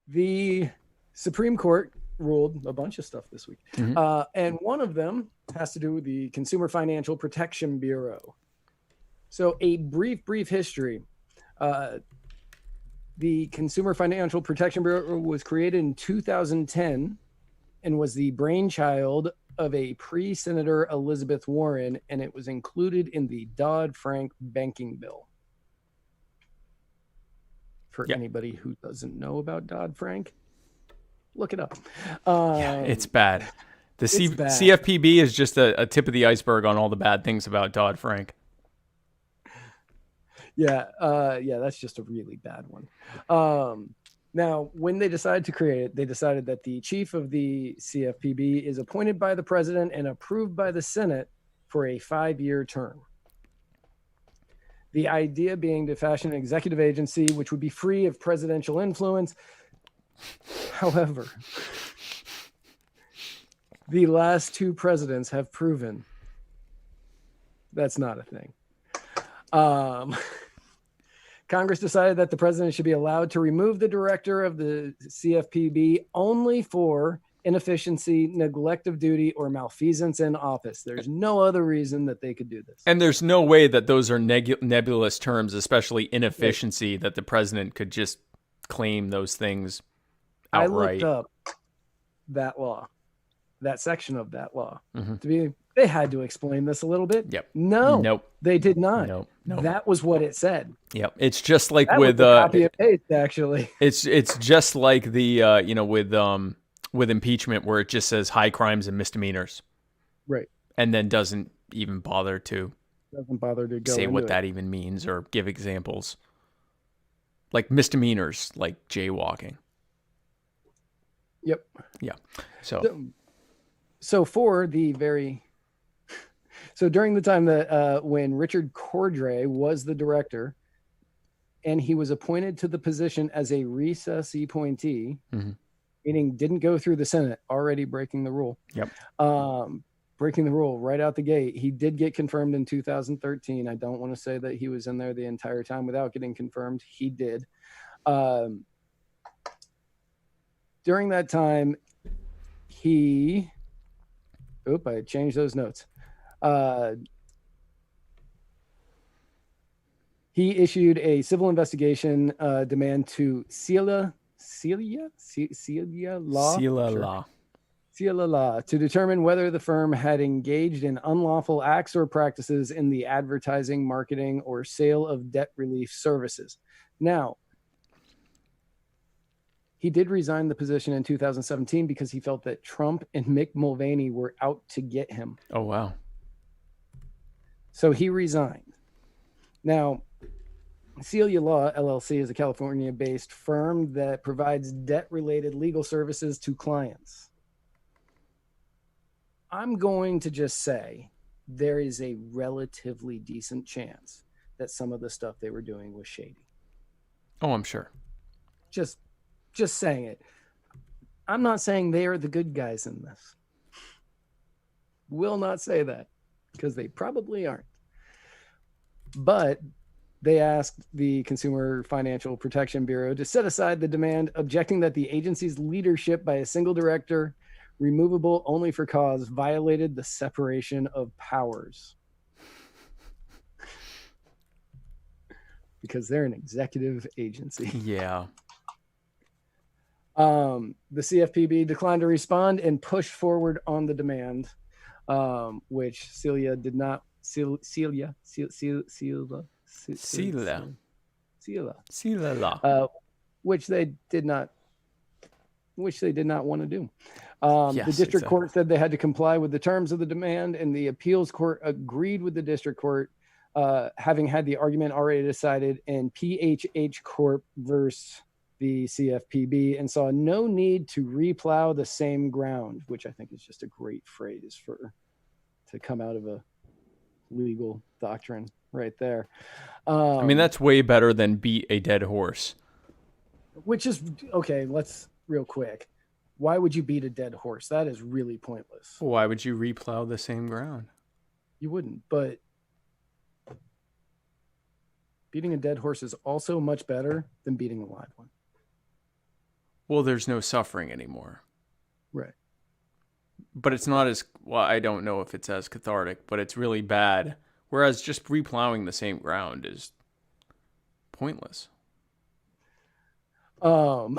The Supreme Court ruled a bunch of stuff this week. And one of them has to do with the Consumer Financial Protection Bureau. So a brief history. The Consumer Financial Protection Bureau was created in 2010 and was the brainchild of a pre-Senator Elizabeth Warren, and it was included in the Dodd-Frank banking bill. For anybody who doesn't know about Dodd-Frank, look it up. It's bad. The It's bad. CFPB is just a tip of the iceberg on all the bad things about Dodd-Frank. Yeah, that's just a really bad one. Now, when they decided to create it, they decided that the chief of the CFPB is appointed by the president and approved by the Senate for a 5-year term. The idea being to fashion an executive agency which would be free of presidential influence. However, the last 2 presidents have proven that's not a thing. Congress decided that the president should be allowed to remove the director of the CFPB only for inefficiency, neglect of duty, or malfeasance in office. There's no other reason that they could do this. And there's no way that those are nebulous terms, especially inefficiency, that the president could just claim those things outright. I looked up that law, that section of that law. They had to explain this a little bit. Yep. Nope. They did not. Nope. That was what it said. Yep. It's just like that with copy and paste, actually. It's just like the with impeachment, where it just says high crimes and misdemeanors, right? And then doesn't even bother to go say what that even means or give examples. Like misdemeanors, like jaywalking. Yep. Yeah. So for the very. So during the time that when Richard Cordray was the director, and he was appointed to the position as a recess appointee, meaning didn't go through the Senate, already breaking the rule. Yep. Breaking the rule right out the gate. He did get confirmed in 2013. I don't want to say that he was in there the entire time without getting confirmed. He did. During that time, I changed those notes. He issued a civil investigation demand to Celia Law to determine whether the firm had engaged in unlawful acts or practices in the advertising, marketing, or sale of debt relief services. Now, he did resign the position in 2017 because he felt that Trump and Mick Mulvaney were out to get him. Oh, wow. So he resigned. Now, Celia Law, LLC, is a California-based firm that provides debt-related legal services to clients. I'm going to just say there is a relatively decent chance that some of the stuff they were doing was shady. Oh, I'm sure. Just saying it. I'm not saying they are the good guys in this. Will not say that, because they probably aren't. But they asked the Consumer Financial Protection Bureau to set aside the demand, objecting that the agency's leadership by a single director, removable only for cause, violated the separation of powers. Because they're an executive agency. Yeah. The CFPB declined to respond and pushed forward on the demand, which Celia did not. Celia, which they did not want to do. The district court said they had to comply with the terms of the demand, and the appeals court agreed with the district court, having had the argument already decided in PHH Corp versus the CFPB, and saw no need to replow the same ground, which I think is just a great phrase to come out of a legal doctrine right there. I mean, that's way better than beat a dead horse. Which is, okay, let's real quick. Why would you beat a dead horse? That is really pointless. Why would you replow the same ground? You wouldn't, but beating a dead horse is also much better than beating a live one. Well, there's no suffering anymore. Right. But it's not as, well, I don't know if it's as cathartic, but it's really bad. Whereas just replowing the same ground is pointless. Replowing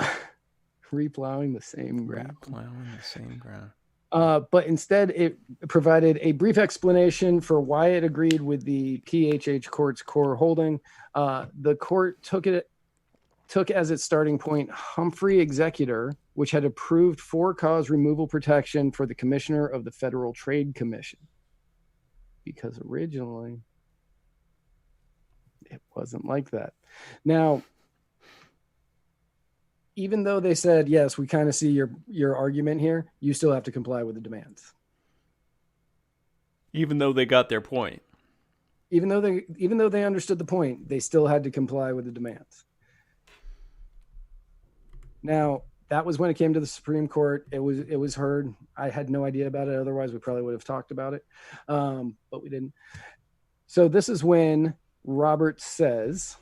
the same ground. Replowing the same ground. But instead, it provided a brief explanation for why it agreed with the PHH court's core holding. The court took as its starting point Humphrey Executor, which had approved for-cause removal protection for the commissioner of the Federal Trade Commission. Because originally, it wasn't like that. Now, even though they said, yes, we kind of see your argument here, you still have to comply with the demands. Even though they got their point. Even though they understood the point, they still had to comply with the demands. Now, that was when it came to the Supreme Court. It was heard. I had no idea about it. Otherwise, we probably would have talked about it. But we didn't. So this is when Roberts says,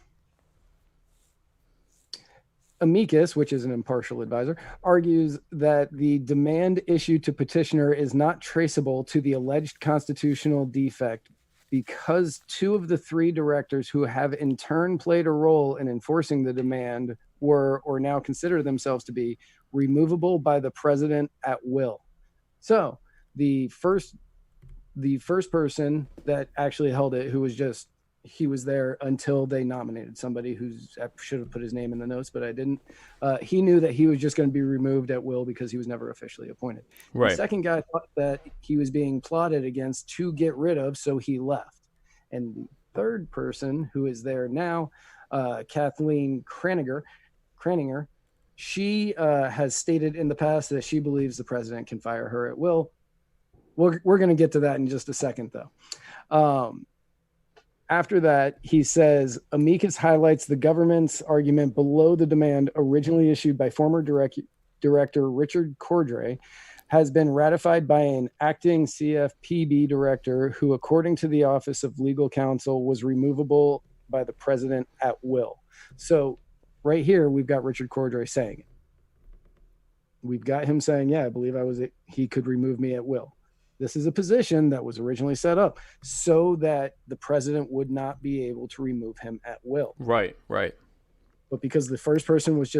amicus, which is an impartial advisor, argues that the demand issued to petitioner is not traceable to the alleged constitutional defect because two of the three directors who have in turn played a role in enforcing the demand were or now consider themselves to be removable by the president at will. So the first person that actually held it, who was just, he was there until they nominated somebody I should have put his name in the notes, but I didn't. He knew that he was just going to be removed at will because he was never officially appointed. Right. The second guy thought that he was being plotted against to get rid of, so he left. And the third person, who is there now, Kathleen Kraninger, she has stated in the past that she believes the president can fire her at will. We're going to get to that in just a second, though. After that, he says, amicus highlights the government's argument below the demand originally issued by former director Richard Cordray has been ratified by an acting CFPB director who, according to the Office of Legal Counsel, was removable by the president at will. So right here, we've got Richard Cordray saying it. We've got him saying, yeah, I believe he could remove me at will. This is a position that was originally set up so that the president would not be able to remove him at will. Right. But because the first person was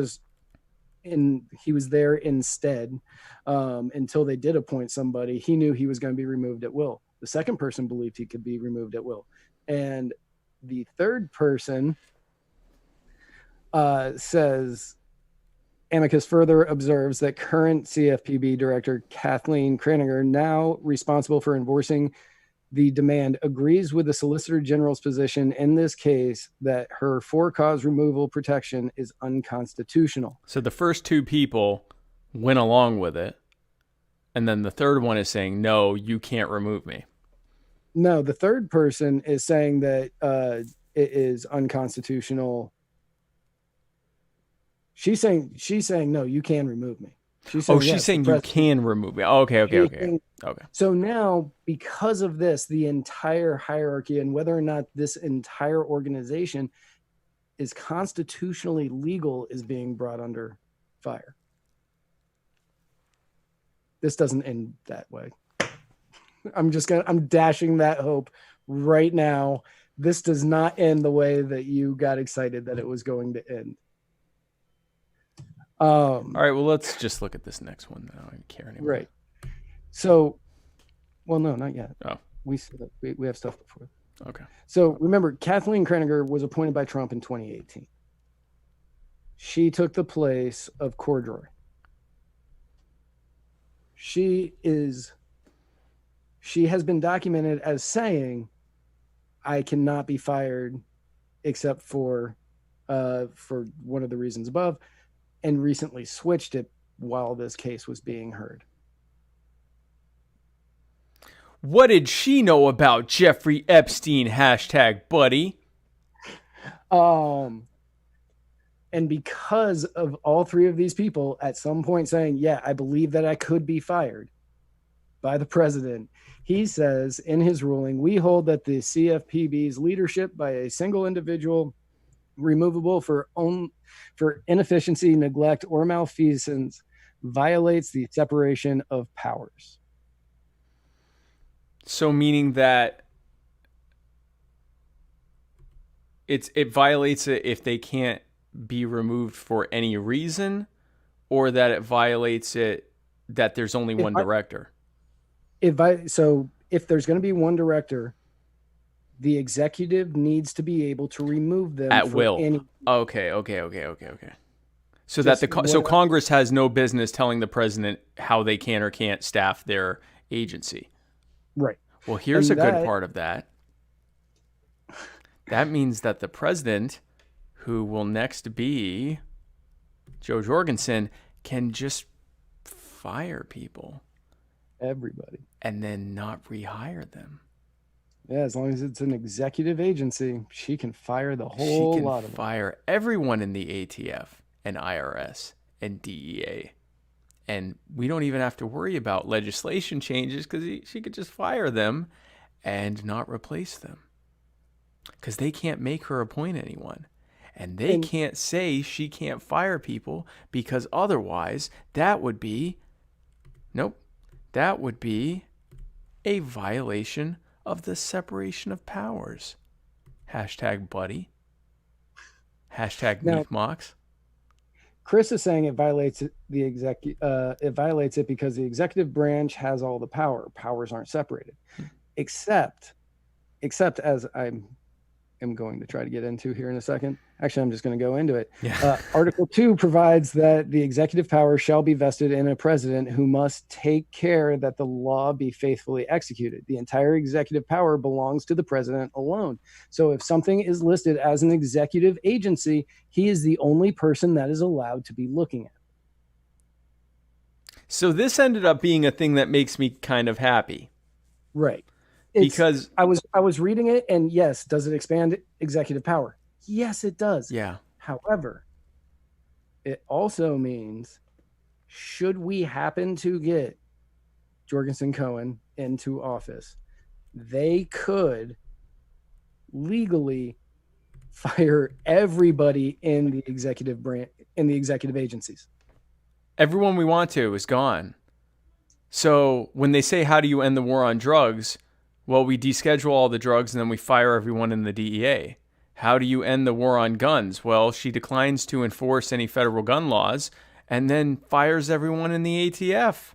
he was there instead until they did appoint somebody, he knew he was going to be removed at will. The second person believed he could be removed at will. And the third person says, amicus further observes that current CFPB director Kathleen Kraninger, now responsible for enforcing the demand, agrees with the Solicitor General's position in this case that her for-cause removal protection is unconstitutional. So the first two people went along with it, and then the third one is saying, no, you can't remove me. No, the third person is saying that it is unconstitutional. She's saying no, you can remove me. She's saying you can remove me. Oh, okay. So now, because of this, the entire hierarchy and whether or not this entire organization is constitutionally legal is being brought under fire. This doesn't end that way. I'm dashing that hope right now. This does not end the way that you got excited that it was going to end. All right, well, let's just look at this next one. I don't care anymore. Right. So, well, no, not yet. Oh. We have stuff before. Okay. So remember, Kathleen Kraninger was appointed by Trump in 2018. She took the place of Cordray. She has been documented as saying, I cannot be fired except for one of the reasons above, and recently switched it while this case was being heard. What did she know about Jeffrey Epstein, #buddy? And because of all three of these people at some point saying, yeah, I believe that I could be fired by the president, he says in his ruling, we hold that the CFPB's leadership by a single individual removable for inefficiency, neglect, or malfeasance violates the separation of powers. So meaning that it violates it if they can't be removed for any reason, or that it violates it that there's only one director. So if there's going to be one director, the executive needs to be able to remove them at will. Okay. So Just so Congress has no business telling the president how they can or can't staff their agency. Right. Well, here's a good part of that. That means that the president, who will next be Joe Jorgensen, can just fire people. Everybody. And then not rehire them. Yeah, as long as it's an executive agency, she can fire the whole lot of them. She can fire everyone in the ATF and IRS and DEA. And we don't even have to worry about legislation changes because she could just fire them and not replace them. Because they can't make her appoint anyone. And they can't say she can't fire people because otherwise that would be a violation of the separation of powers. Hashtag buddy. Hashtag Meekmox. Chris is saying it violates it because the executive branch has all the power. Powers aren't separated. Except as I'm going to try to get into here in a second. Actually, I'm just going to go into it. Yeah. Article 2 provides that the executive power shall be vested in a president who must take care that the law be faithfully executed. The entire executive power belongs to the president alone. So if something is listed as an executive agency, he is the only person that is allowed to be looking at it. So this ended up being a thing that makes me kind of happy. Right. Because I was reading it, and yes, does it expand executive power? Yes, it does. Yeah. However, it also means, should we happen to get Jorgensen Cohen into office, they could legally fire everybody in the executive branch, in the executive agencies. Everyone we want to is gone. So when they say, how do you end the war on drugs? Well, we deschedule all the drugs and then we fire everyone in the DEA. How do you end the war on guns? Well, she declines to enforce any federal gun laws and then fires everyone in the ATF.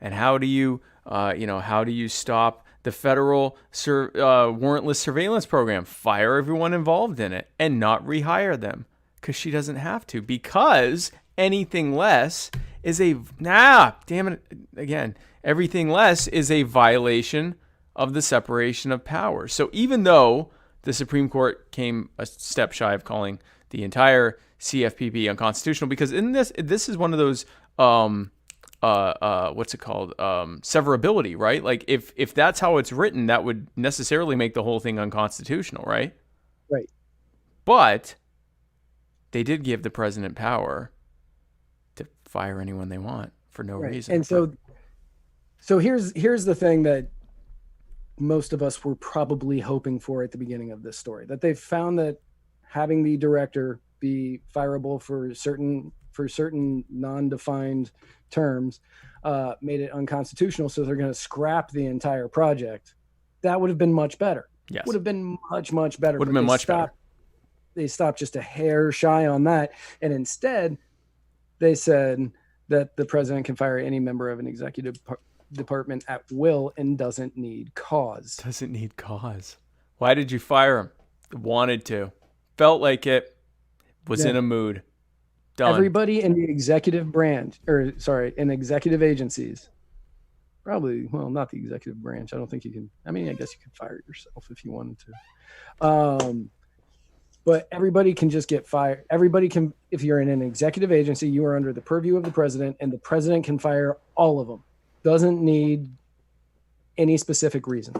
And how do you stop the federal warrantless surveillance program? Fire everyone involved in it and not rehire them because she doesn't have to, because anything less is everything less is a violation of the separation of powers. So even though the Supreme Court came a step shy of calling the entire CFPB unconstitutional, because in this is one of those severability, right? Like if that's how it's written, that would necessarily make the whole thing unconstitutional, right? Right. But they did give the president power to fire anyone they want for no reason. And so here's the thing that most of us were probably hoping for at the beginning of this story, that they've found that having the director be fireable for certain non-defined terms made it unconstitutional. So they're going to scrap the entire project. That would have been much better. Yes. Would have been much better. Would have been much better. They stopped just a hair shy on that. And instead they said that the president can fire any member of an executive department at will and doesn't need cause. Why did you fire him? Wanted to. Felt like it. Was in a mood. Done. Everybody in the executive branch, in executive agencies, probably, well, not the executive branch. I don't think you can. I mean, I guess you could fire yourself if you wanted to. But everybody can just get fired. Everybody can, if you're in an executive agency, you are under the purview of the president, and the president can fire all of them. Doesn't need any specific reason.